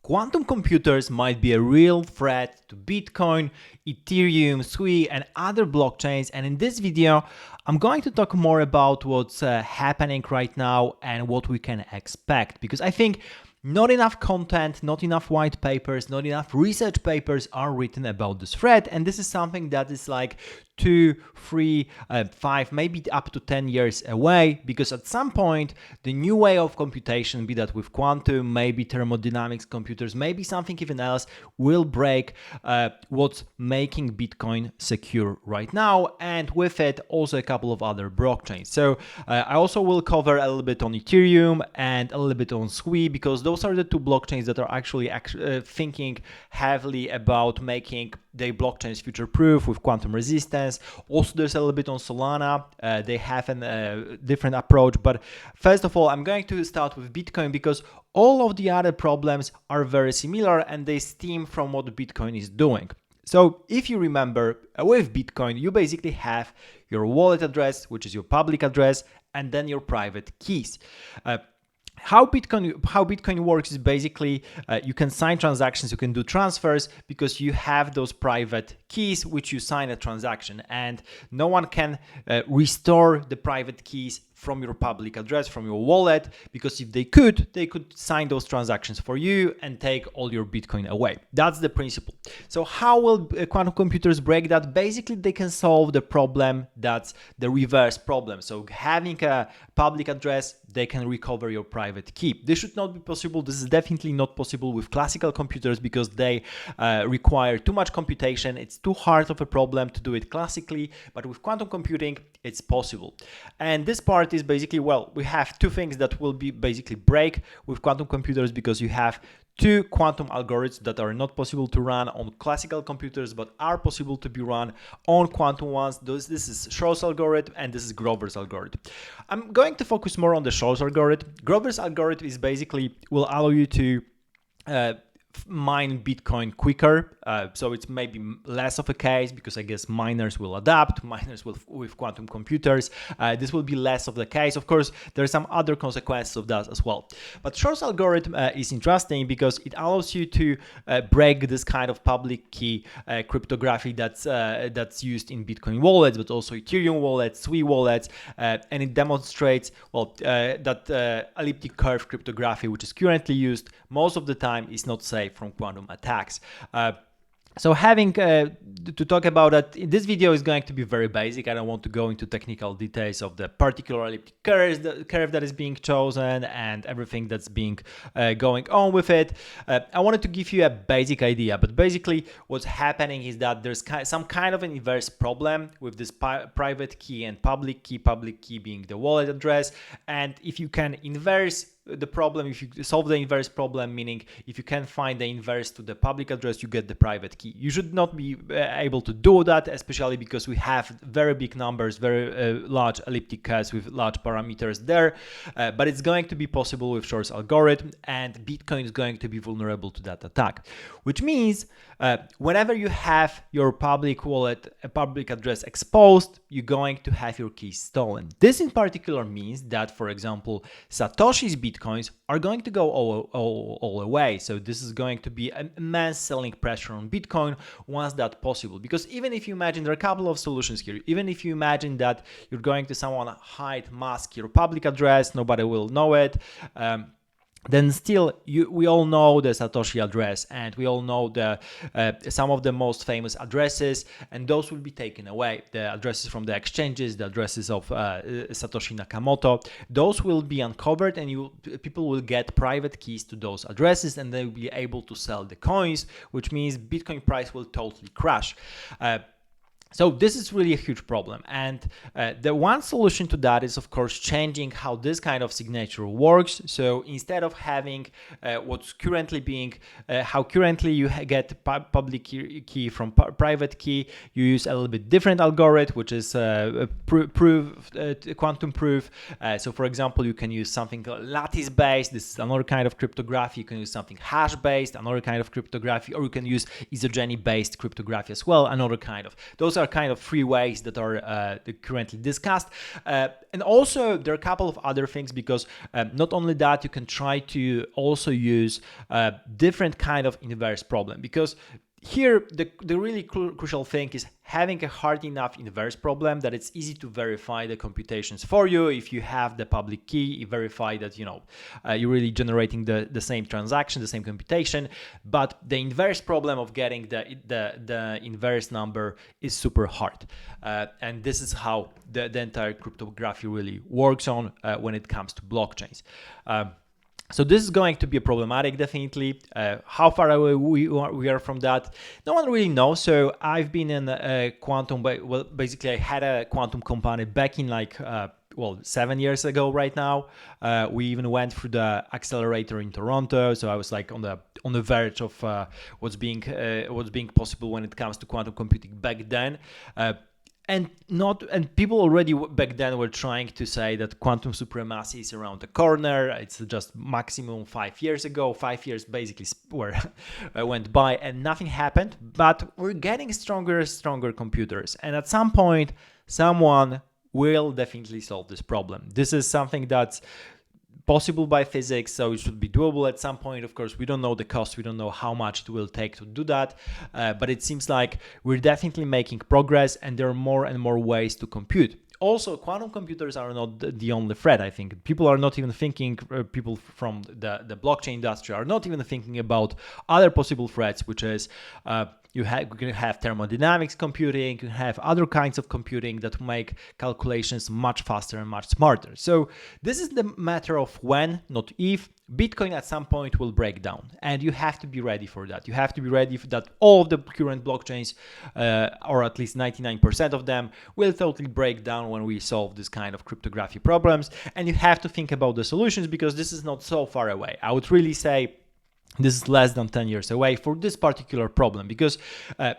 quantum computers might be a real threat to Bitcoin, Ethereum, Sui, and other blockchains. And in this video, I'm going to talk more about what's happening right now and what we can expect, because I think not enough content, not enough white papers, not enough research papers are written about this threat. And this is something that is like 2, 3, 5, maybe up to 10 years away, because at some point the new way of computation, be that with quantum, maybe thermodynamics computers, maybe something even else, will break what's making Bitcoin secure right now, and with it also a couple of other blockchains. So I also will cover a little bit on Ethereum and a little bit on Sui, because those are the two blockchains that are actually thinking heavily about making their blockchains future-proof with quantum resistance. Also, there's a little bit on Solana. They have a different approach. But first of all, I'm going to start with Bitcoin, because all of the other problems are very similar and they stem from what Bitcoin is doing. So if you remember, with Bitcoin, you basically have your wallet address, which is your public address, and then your private keys. How Bitcoin works is basically you can sign transactions, you can do transfers, because you have those private keys which you sign a transaction, and no one can restore the private keys from your public address, from your wallet, because if they could sign those transactions for you and take all your Bitcoin away. That's the principle. So how will quantum computers break that? Basically, they can solve the problem that's the reverse problem. So having a public address, they can recover your private key. This should not be possible. This is definitely not possible with classical computers, because they require too much computation. It's too hard of a problem to do it classically, but with quantum computing, it's possible. And this part is basically, well, we have two things that will be basically break with quantum computers, because you have two quantum algorithms that are not possible to run on classical computers, but are possible to be run on quantum ones. This is Shor's algorithm and this is Grover's algorithm. I'm going to focus more on the Shor's algorithm. Grover's algorithm is basically will allow you to mine Bitcoin quicker, so it's maybe less of a case, because I guess miners will adapt, with quantum computers, this will be less of the case. Of course, there are some other consequences of that as well. But Shor's algorithm is interesting because it allows you to break this kind of public key cryptography that's used in Bitcoin wallets, but also Ethereum wallets, Sui wallets, and it demonstrates, well, that elliptic curve cryptography, which is currently used most of the time, is not safe from quantum attacks. So having to talk about that, this video is going to be very basic. I don't want to go into technical details of the particular elliptic curve that is being chosen and everything that's being going on with it. I wanted to give you a basic idea, but basically what's happening is that there's some kind of an inverse problem with this private key and public key being the wallet address. And if you can inverse the problem, if you solve the inverse problem, meaning if you can find the inverse to the public address, you get the private key. You should not be able to do that, especially because we have very big numbers, very large elliptic curves with large parameters there, but it's going to be possible with Shor's algorithm, and Bitcoin is going to be vulnerable to that attack, which means whenever you have your public wallet, a public address exposed, you're going to have your keys stolen. This in particular means that, for example, Satoshi's Bitcoins are going to go all away. So this is going to be an immense selling pressure on Bitcoin once that's possible. Because even if you imagine, there are a couple of solutions here. Even if you imagine that you're going to someone mask your public address, nobody will know it. Then still, we all know the Satoshi address, and we all know the some of the most famous addresses, and those will be taken away. The addresses from the exchanges, the addresses of Satoshi Nakamoto, those will be uncovered, and people will get private keys to those addresses, and they'll be able to sell the coins, which means Bitcoin price will totally crash. So this is really a huge problem, and the one solution to that is, of course, changing how this kind of signature works. So instead of having what's currently being, how currently you get public key from private key, you use a little bit different algorithm, which is quantum proof. So for example, you can use something lattice-based. This is another kind of cryptography. You can use something hash-based, another kind of cryptography, or you can use isogeny-based cryptography as well, another kind of. Those are kind of three ways that are currently discussed. And also there are a couple of other things, because not only that, you can try to also use different kind of inverse problem, because here, the really crucial thing is having a hard enough inverse problem that it's easy to verify the computations for you. If you have the public key, you verify that you're really generating the same transaction, the same computation. But the inverse problem of getting the inverse number is super hard, and this is how the entire cryptography really works on when it comes to blockchains. So this is going to be problematic, definitely. How far away we are from that, no one really knows. So I've been in a quantum, well, basically I had a quantum company back in 7 years ago right now. We even went through the accelerator in Toronto. So I was like on the verge of what's being possible when it comes to quantum computing back then. And people already back then were trying to say that quantum supremacy is around the corner. It's just maximum 5 years ago. 5 years basically went by and nothing happened. But we're getting stronger computers. And at some point, someone will definitely solve this problem. This is something that's possible by physics, so it should be doable at some point. Of course, we don't know the cost, we don't know how much it will take to do that, but it seems like we're definitely making progress, and there are more and more ways to compute. Also, quantum computers are not the only threat. I think people are not even thinking, people from the blockchain industry are not even thinking about other possible threats, which is you can have thermodynamics computing, you have other kinds of computing that make calculations much faster and much smarter. So this is the matter of when, not if. Bitcoin at some point will break down, and you have to be ready for that. You have to be ready for that all of the current blockchains, or at least 99% of them, will totally break down when we solve this kind of cryptography problems. And you have to think about the solutions, because this is not so far away. I would really say this is less than 10 years away for this particular problem, because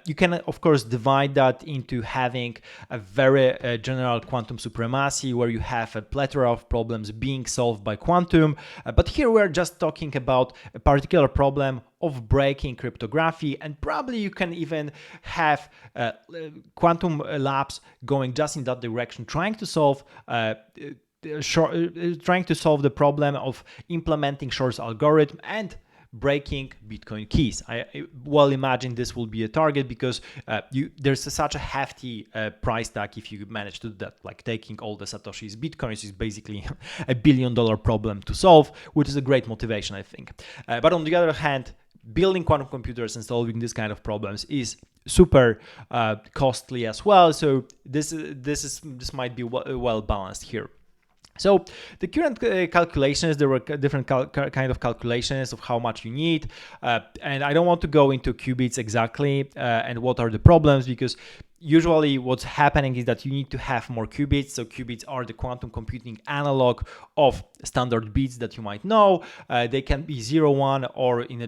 you can, of course, divide that into having a very general quantum supremacy where you have a plethora of problems being solved by quantum. But here we're just talking about a particular problem of breaking cryptography, and probably you can even have quantum labs going just in that direction, trying to solve the problem of implementing Shor's algorithm and breaking Bitcoin keys. I well imagine this will be a target, because there's such a hefty price tag if you manage to do that. Like taking all the Satoshi's Bitcoins is basically $1 billion problem to solve, which is a great motivation, I think. But on the other hand, building quantum computers and solving this kind of problems is super costly as well. So this might be well balanced here. So the current calculations, there were different kind of calculations of how much you need, and I don't want to go into qubits exactly and what are the problems, because usually what's happening is that you need to have more qubits. So qubits are the quantum computing analog of standard bits that you might know. They can be 0, 1, or in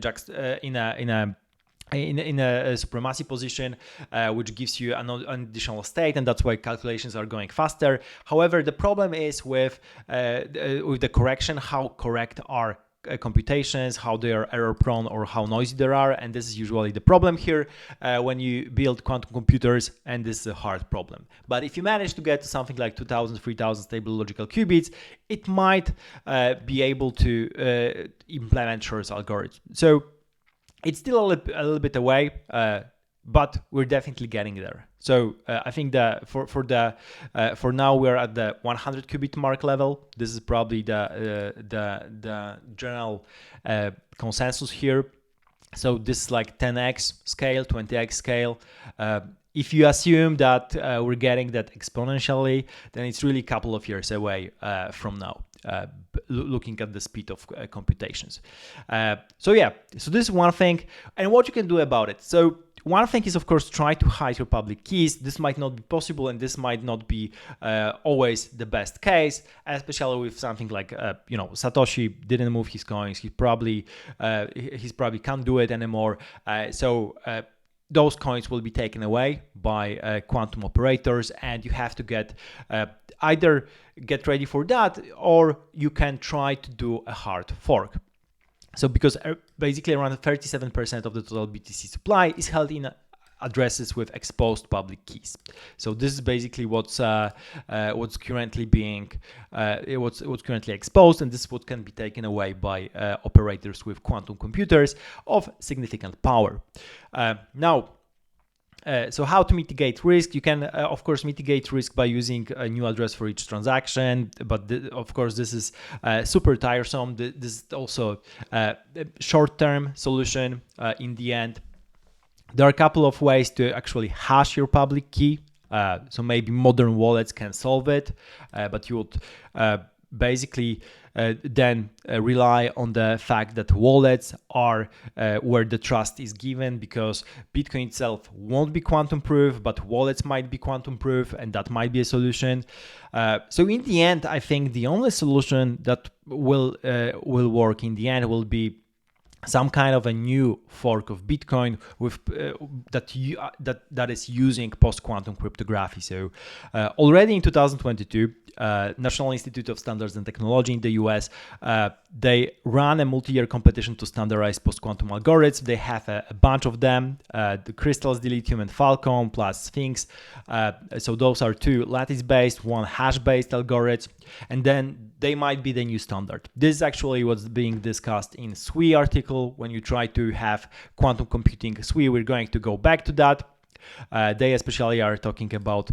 a supremacy position, which gives you an additional state, and that's why calculations are going faster. However, the problem is with the correction, how correct are computations, how they are error prone, or how noisy they are, and this is usually the problem here when you build quantum computers, and this is a hard problem. But if you manage to get to something like 2000, 3000 stable logical qubits, it might be able to implement Shor's algorithm. So it's still a little bit away, but we're definitely getting there. So I think that for now we're at the 100 qubit mark level. This is probably the general consensus here. So this is like 10x scale, 20x scale. If you assume that we're getting that exponentially, then it's really a couple of years away from now. Looking at the speed of computations. So this is one thing, and what you can do about it. So one thing is, of course, try to hide your public keys. This might not be possible, and this might not be always the best case, especially with something like Satoshi didn't move his coins. He probably can't do it anymore. So those coins will be taken away by quantum operators, and you have to either get ready for that, or you can try to do a hard fork. So because basically around 37% of the total BTC supply is held in addresses with exposed public keys. So this is basically what's currently being what's currently exposed, and this is what can be taken away by operators with quantum computers of significant power. So how to mitigate risk? You can, of course, mitigate risk by using a new address for each transaction, but of course, this is super tiresome. This is also a short-term solution in the end. There are a couple of ways to actually hash your public key. So maybe modern wallets can solve it, but you would basically then rely on the fact that wallets are where the trust is given, because Bitcoin itself won't be quantum proof, but wallets might be quantum proof, and that might be a solution. So in the end, I think the only solution that will work in the end will be some kind of a new fork of Bitcoin with that is using post-quantum cryptography. So already in 2022, National Institute of Standards and Technology in the US, they ran a multi-year competition to standardize post-quantum algorithms. They have a bunch of them, the Crystals, Dilithium, and Falcon, plus Sphinx. So those are two lattice-based, one hash-based algorithms, and then they might be the new standard. This is actually what's being discussed in SWI article. When you try to have quantum computing SWI, we're going to go back to that. They especially are talking about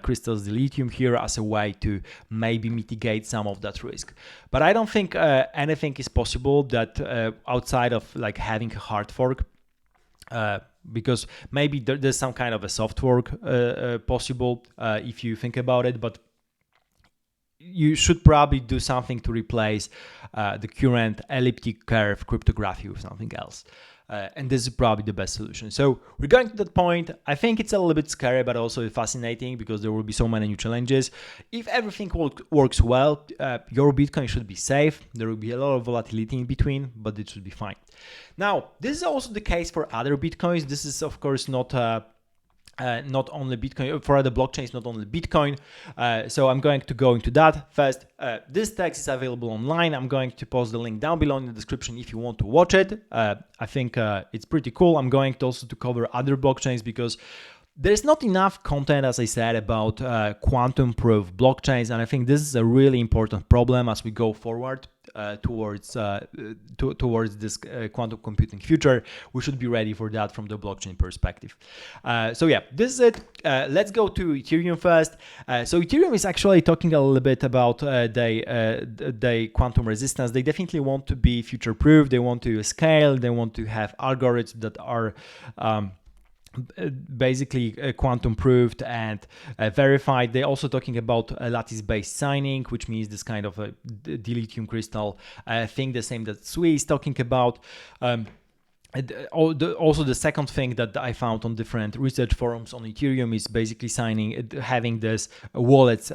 Crystals Dilithium here as a way to maybe mitigate some of that risk. But I don't think anything is possible that outside of like having a hard fork. Because maybe there's some kind of a soft fork possible if you think about it, but you should probably do something to replace the current elliptic curve cryptography with something else. And this is probably the best solution. So we're going to that point. I think it's a little bit scary, but also fascinating, because there will be so many new challenges. If everything works well, your Bitcoin should be safe. There will be a lot of volatility in between, but it should be fine. Now, this is also the case for other Bitcoins. This is, of course, not only Bitcoin, for other blockchains, not only Bitcoin. So I'm going to go into that first. This text is available online. I'm going to post the link down below in the description if you want to watch it. I think it's pretty cool. I'm going to also to cover other blockchains, because there's not enough content, as I said, about quantum proof blockchains, and I think this is a really important problem as we go forward towards this quantum computing future. We should be ready for that from the blockchain perspective. So yeah, this is it. Let's go to Ethereum first. So Ethereum is actually talking a little bit about the quantum resistance. They definitely want to be future-proof. They want to scale. They want to have algorithms that are basically quantum proofed and verified. They're also talking about lattice-based signing, which means this kind of a dilithium crystal thing, the same that SWI is talking about. Also, the second thing that I found on different research forums on Ethereum is basically having this wallets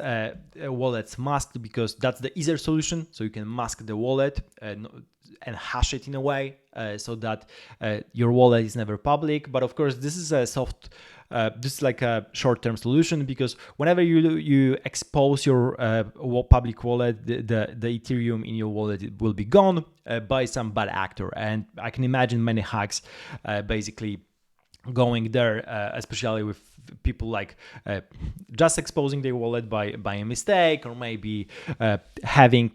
masked, because that's the easier solution. So you can mask the wallet and hash it in a way so that your wallet is never public. But of course, this is a this is like a short-term solution, because whenever you expose your public wallet, the Ethereum in your wallet will be gone by some bad actor. And I can imagine many hacks basically going there, especially with people like just exposing their wallet by a mistake, or maybe having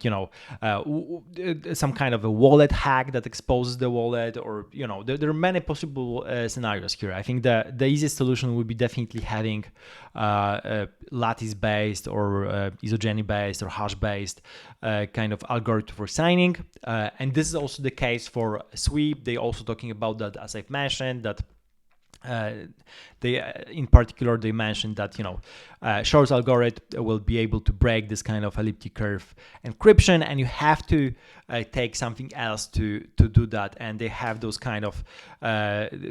some kind of a wallet hack that exposes the wallet, or there are many possible scenarios here. I think the easiest solution would be definitely having lattice-based or isogeny-based or hash-based kind of algorithm for signing, and this is also the case for SWI. They also talking about that, as I've mentioned, that in particular they mentioned that Shor's algorithm will be able to break this kind of elliptic curve encryption, and you have to take something else to do that. And they have those kind of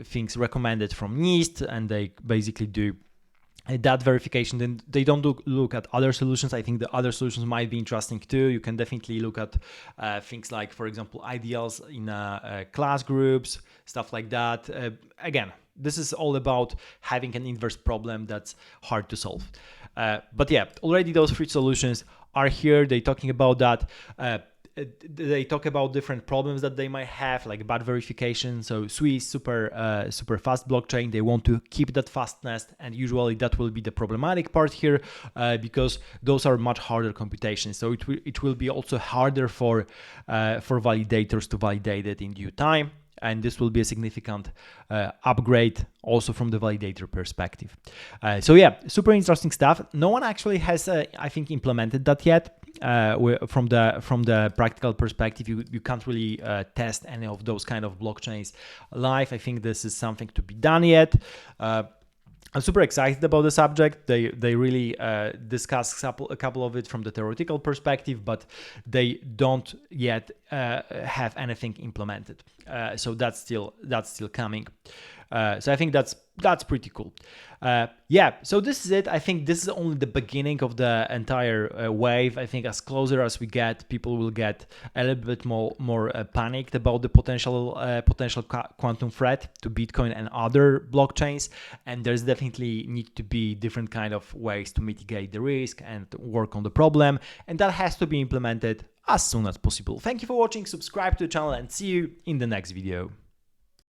things recommended from NIST, and they basically do that verification. Then they don't look at other solutions. I think the other solutions might be interesting too. You can definitely look at things like, for example, ideals in class groups, stuff like that. Again, this is all about having an inverse problem that's hard to solve. But yeah, already those three solutions are here. They're talking about that. they talk about different problems that they might have, like bad verification. So Sui is super fast blockchain. They want to keep that fastness, and usually that will be the problematic part here, because those are much harder computations. So it will be also harder for validators to validate it in due time. And this will be a significant upgrade also from the validator perspective. So yeah, super interesting stuff. No one actually has, I think, implemented that yet. From the practical perspective, you can't really test any of those kind of blockchains live. I think this is something to be done yet. I'm super excited about the subject. They really discuss a couple of it from the theoretical perspective, but they don't yet have anything implemented. So that's still coming. So I think that's pretty cool. Yeah, so this is it. I think this is only the beginning of the entire wave. I think as closer as we get, people will get a little bit more panicked about the potential quantum threat to Bitcoin and other blockchains. And there's definitely need to be different kind of ways to mitigate the risk and work on the problem. And that has to be implemented as soon as possible. Thank you for watching. Subscribe to the channel and see you in the next video.